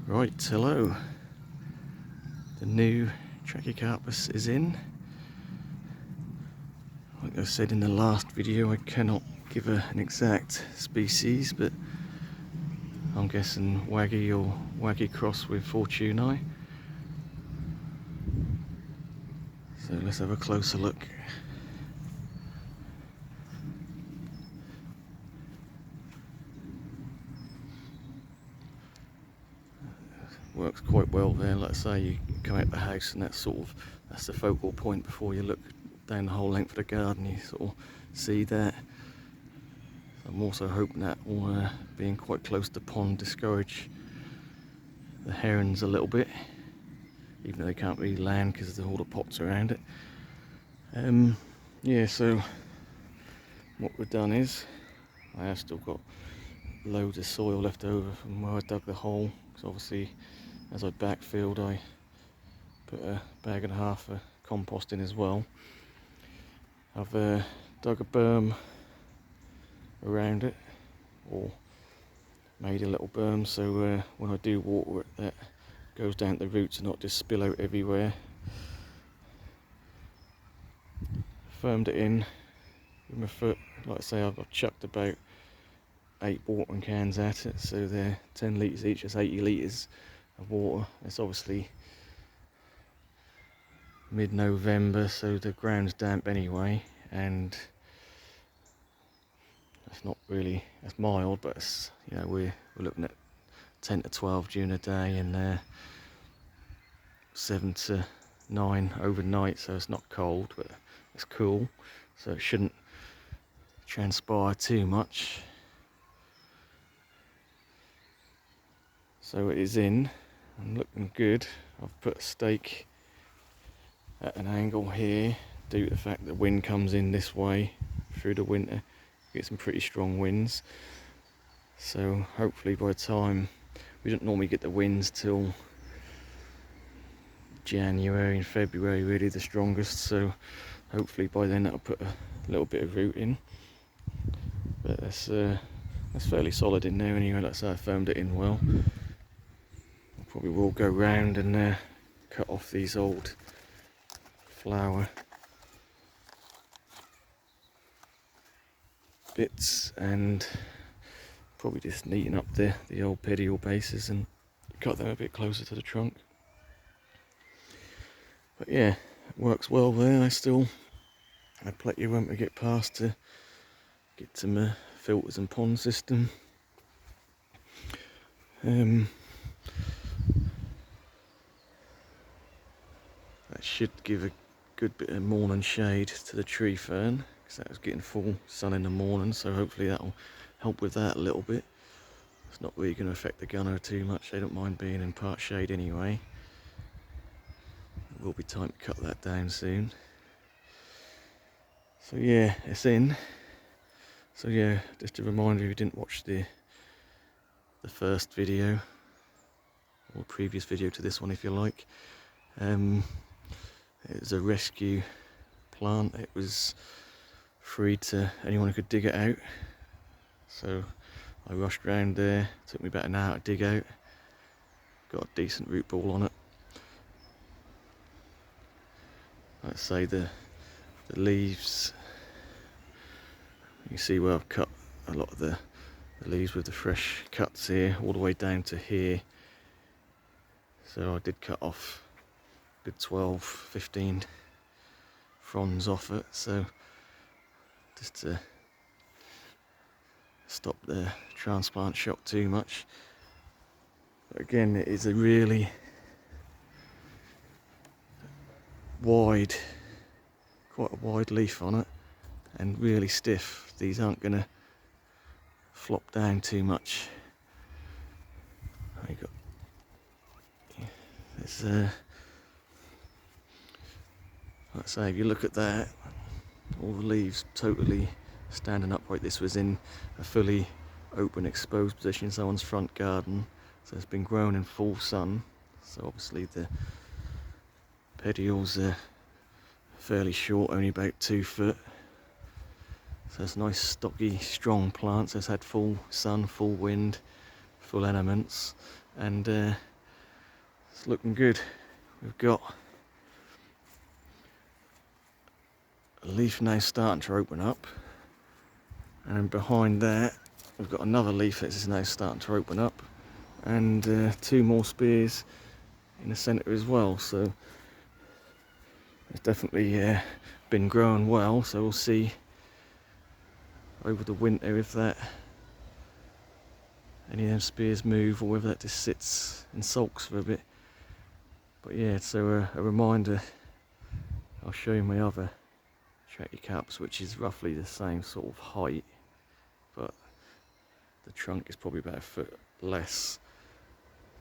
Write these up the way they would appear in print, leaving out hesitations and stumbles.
Right, hello. The new Trachycarpus is in. Like I said in the last video, I cannot give an exact species, but I'm guessing Waggy or Waggy cross with Fortunae. So let's have a closer look. Works quite well there. Like I say, you come out the house and that's the focal point before you look down the whole length of the garden. You sort of see that. I'm also hoping that will, being quite close to pond, discourage the herons a little bit, even though they can't really land because of all the pots around it. Yeah, so what we've done is I have still got loads of soil left over from where I dug the hole, because obviously as I backfilled I put a bag and a half of compost in as well. I've dug a berm around it, or made a little berm, so when I do water it, that goes down the roots and not just spill out everywhere. Firmed it in with my foot. Like I say, I've chucked about 8 watering cans at it, so they're 10 litres each, that's 80 litres of water. It's obviously mid-November, so the ground's damp anyway, and it's not really, it's mild, but it's, you know, we're looking at 10 to 12 during the day and 7 to 9 overnight, so it's not cold, but it's cool, so it shouldn't transpire too much. So it is in and looking good. I've put a stake at an angle here due to the fact that the wind comes in this way through the winter. Get some pretty strong winds, so hopefully by the time, we don't normally get the winds till January and February, really the strongest, so hopefully by then that'll put a little bit of root in. But that's fairly solid in there anyway. Like I say, I firmed it in well. I probably will go round and cut off these old flower bits and probably just neaten up the old petiole bases and cut them a bit closer to the trunk. But yeah, it works well there. I still had plenty of room to get past to get to my filters and pond system. That should give a good bit of morning shade to the tree fern, because that was getting full sun in the morning, so hopefully that'll help with that a little bit. It's not really going to affect the gunner too much, they don't mind being in part shade anyway. It will be time to cut that down soon. So yeah, it's in. So yeah, just a reminder, if you didn't watch the first video, or previous video to this one if you like, it was a rescue plant. It was free to anyone who could dig it out, so I rushed round there. It took me about an hour to dig out, got a decent root ball on it. Like I say, the leaves, you can see where I've cut a lot of the leaves with the fresh cuts here all the way down to here, so I did cut off a good 12-15 fronds off it, so just to stop the transplant shock too much. But again, it is a really wide, quite a wide leaf on it, and really stiff. These aren't going to flop down too much. I got it's like I say, if you look at that, all the leaves totally standing upright. This was in a fully open, exposed position in someone's front garden, so it's been grown in full sun, so obviously the petioles are fairly short, only about 2 foot. So it's a nice stocky strong plant, so it's had full sun, full wind, full elements, and It's looking good. We've got a leaf now starting to open up, and then behind that we've got another leaf that is now starting to open up, and 2 more spears in the centre as well. So it's definitely been growing well. So we'll see over the winter if that any of them spears move, or whether that just sits and sulks for a bit. But yeah, so a reminder, I'll show you my other Trachycarpus, which is roughly the same sort of height, but the trunk is probably about a foot less.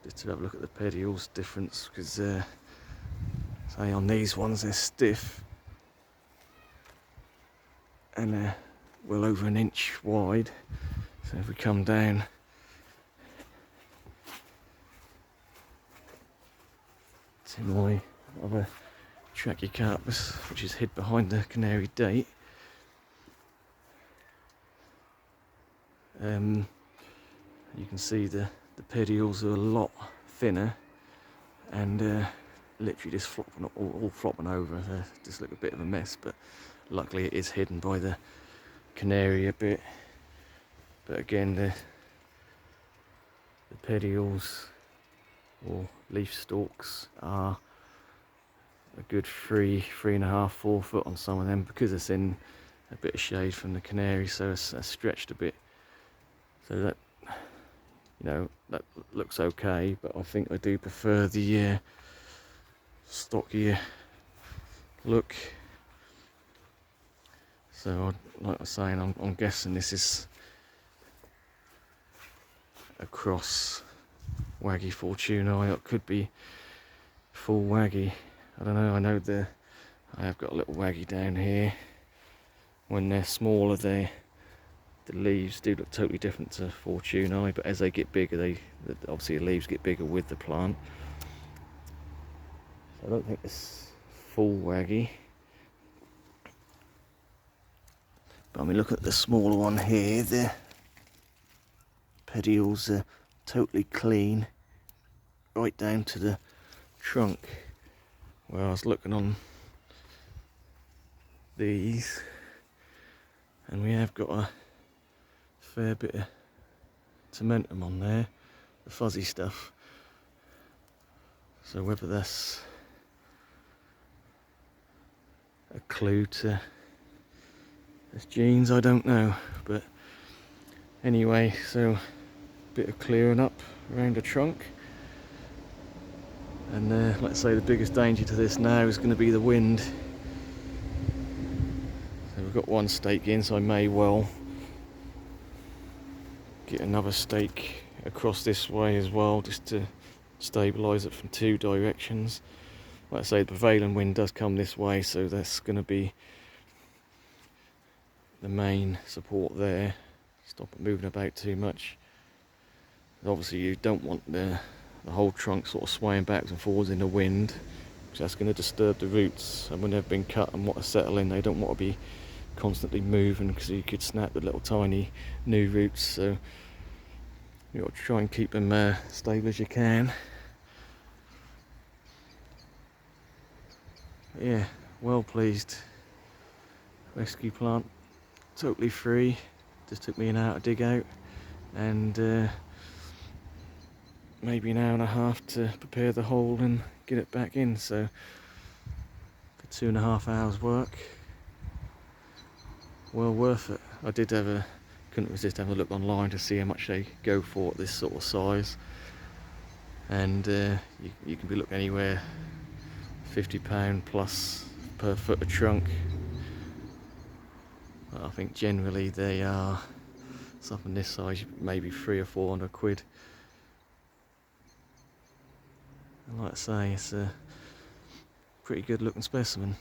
Just to have a look at the pedicels difference, because say on these ones they're stiff and they're well over an inch wide. So if we come down to my other Trachycarpus, which is hid behind the canary date, you can see the pedicels are a lot thinner and literally just flopping, all flopping over. They just look a bit of a mess, but luckily it is hidden by the canary a bit. But again, the pedicels or leaf stalks are a good 3.5, 4 foot on some of them, because it's in a bit of shade from the canary, so it's stretched a bit. So that, you know, that looks okay, but I think I do prefer the stockier look. So like I was saying, I'm guessing this is a cross Waggy Fortunae. It could be full Waggy. I don't know. I know I have got a little Waggy down here. When they're smaller, the leaves do look totally different to Fortunae, but as they get bigger, obviously the leaves get bigger with the plant. So I don't think it's full Waggy. But I mean, look at the smaller one here. The pedicels are totally clean, right down to the trunk. Where I was looking on these, and we have got a fair bit of tomentum on there, the fuzzy stuff. So whether that's a clue to its genes, I don't know. But anyway, so a bit of clearing up around the trunk. And let's say the biggest danger to this now is going to be the wind. So we've got one stake in, so I may well get another stake across this way as well, just to stabilise it from 2 directions. Like I say, the prevailing wind does come this way, so that's going to be the main support there. Stop it moving about too much. Obviously you don't want the whole trunk sort of swaying backwards and forwards in the wind, because that's going to disturb the roots, and when they've been cut and want to settle in, they don't want to be constantly moving, because you could snap the little tiny new roots. So you've got to try and keep them stable as you can. But yeah, well pleased. Rescue plant, totally free. Just took me an hour to dig out, and maybe an hour and a half to prepare the hole and get it back in. So for 2.5 hours work, well worth it. I couldn't resist having a look online to see how much they go for at this sort of size, and you can be looking anywhere £50 plus per foot of trunk. But I think generally they are something this size, maybe 300 or 400 quid. And like I say, it's a pretty good looking specimen.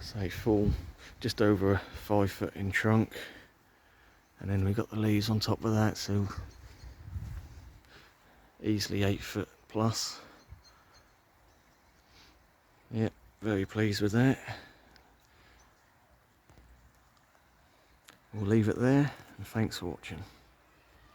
Say full, just over 5 foot in trunk, and then we've got the leaves on top of that, so easily 8 foot plus. Yep, very pleased with that. We'll leave it there and thanks for watching.